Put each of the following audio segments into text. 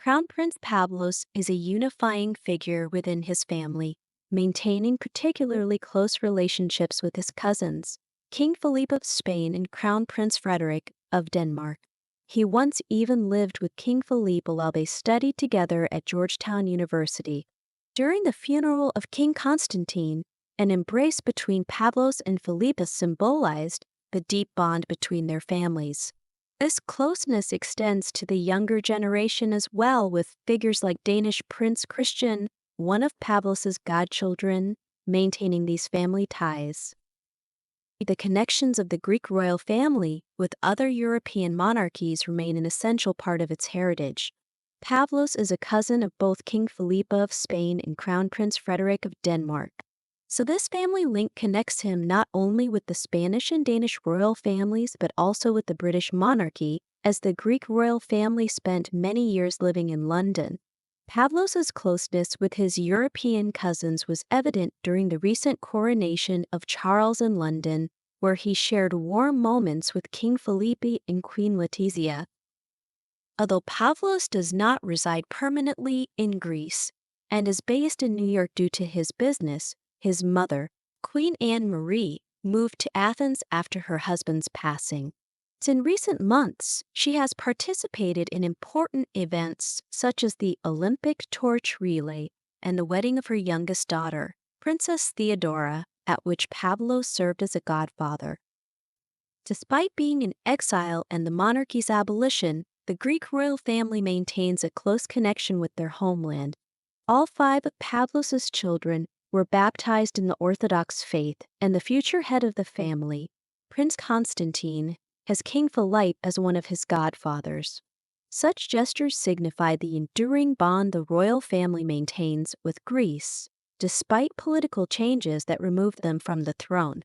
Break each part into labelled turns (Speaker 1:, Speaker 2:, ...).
Speaker 1: Crown Prince Pavlos is a unifying figure within his family, maintaining particularly close relationships with his cousins, King Felipe of Spain and Crown Prince Frederick of Denmark. He once even lived with King Felipe while they studied together at Georgetown University. During the funeral of King Constantine, an embrace between Pavlos and Felipe symbolized the deep bond between their families. This closeness extends to the younger generation as well, with figures like Danish Prince Christian, one of Pavlos's godchildren, maintaining these family ties. The connections of the Greek royal family with other European monarchies remain an essential part of its heritage. Pavlos is a cousin of both King Felipe of Spain and Crown Prince Frederick of Denmark. So this family link connects him not only with the Spanish and Danish royal families, but also with the British monarchy, as the Greek royal family spent many years living in London. Pavlos's closeness with his European cousins was evident during the recent coronation of Charles in London, where he shared warm moments with King Felipe and Queen Letizia. Although Pavlos does not reside permanently in Greece and is based in New York due to his business, his mother, Queen Anne-Marie, moved to Athens after her husband's passing. In recent months, she has participated in important events such as the Olympic torch relay and the wedding of her youngest daughter, Princess Theodora, at which Pavlos served as a godfather. Despite being in exile and the monarchy's abolition, the Greek royal family maintains a close connection with their homeland. All 5 of Pavlos's children were baptized in the Orthodox faith, and the future head of the family, Prince Constantine, has King Felipe as one of his godfathers. Such gestures signify the enduring bond the royal family maintains with Greece, despite political changes that removed them from the throne.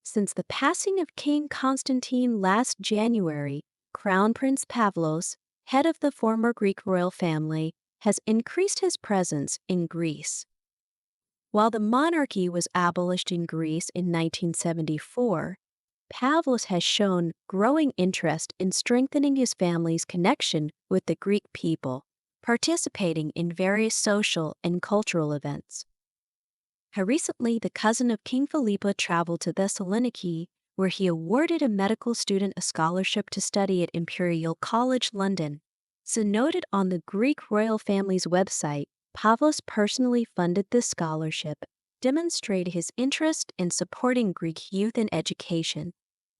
Speaker 1: Since the passing of King Constantine last January, Crown Prince Pavlos, head of the former Greek royal family, has increased his presence in Greece. While the monarchy was abolished in Greece in 1974, Pavlos has shown growing interest in strengthening his family's connection with the Greek people, participating in various social and cultural events. Recently, the cousin of King Felipe traveled to Thessaloniki, where he awarded a medical student a scholarship to study at Imperial College London. So noted on the Greek royal family's website, Pavlos personally funded this scholarship, demonstrating his interest in supporting Greek youth and education.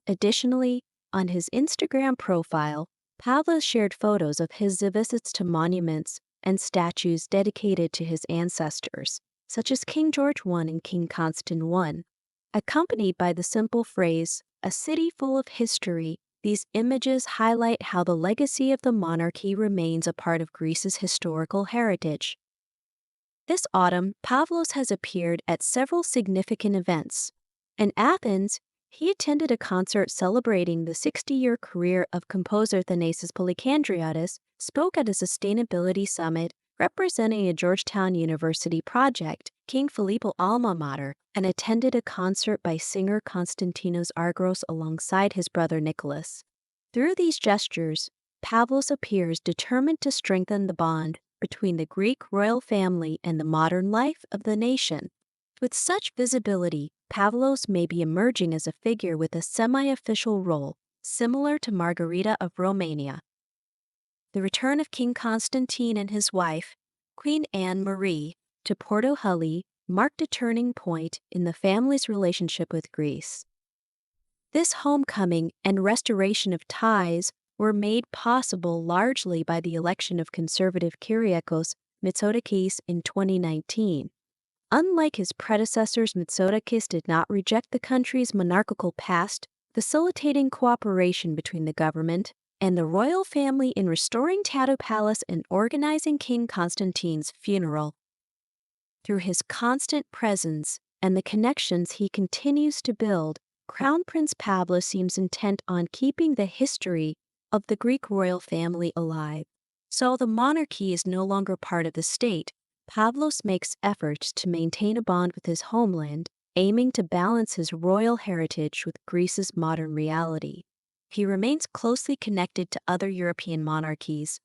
Speaker 1: Additionally, on his Instagram profile, Pavlos shared photos of his visits to monuments and statues dedicated to his ancestors, such as King George I and King Constantine I. Accompanied by the simple phrase, "a city full of history," these images highlight how the legacy of the monarchy remains a part of Greece's historical heritage. This autumn, Pavlos has appeared at several significant events. In Athens, he attended a concert celebrating the 60-year career of composer Thanasis Polycandriatis, spoke at a sustainability summit representing a Georgetown University project, King Felipe alma mater, and attended a concert by singer Konstantinos Argros alongside his brother Nicholas. Through these gestures, Pavlos appears determined to strengthen the bond between the Greek royal family and the modern life of the nation. With such visibility, Pavlos may be emerging as a figure with a semi-official role, similar to Margarita of Romania. The return of King Constantine and his wife, Queen Anne-Marie, to Porto Heli marked a turning point in the family's relationship with Greece. This homecoming and restoration of ties were made possible largely by the election of conservative Kyriakos Mitsotakis in 2019. Unlike his predecessors, Mitsotakis did not reject the country's monarchical past, facilitating cooperation between the government and the royal family in restoring Tatu Palace and organizing King Constantine's funeral. Through his constant presence and the connections he continues to build, Crown Prince Pavlos seems intent on keeping the history of the Greek royal family alive. So the monarchy is no longer part of the state. Pavlos makes efforts to maintain a bond with his homeland, aiming to balance his royal heritage with Greece's modern reality. He remains closely connected to other European monarchies.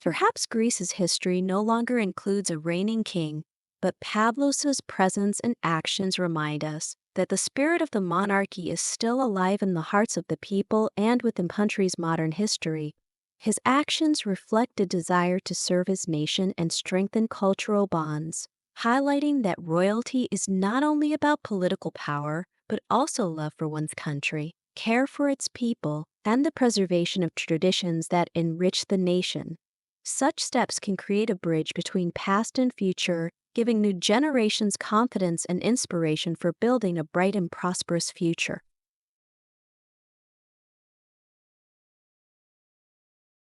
Speaker 1: Perhaps Greece's history no longer includes a reigning king, but Pavlos's presence and actions remind us that the spirit of the monarchy is still alive in the hearts of the people and within the country's modern history. His actions reflect a desire to serve his nation and strengthen cultural bonds, highlighting that royalty is not only about political power, but also love for one's country, care for its people, and the preservation of traditions that enrich the nation. Such steps can create a bridge between past and future, giving new generations confidence and inspiration for building a bright and prosperous future.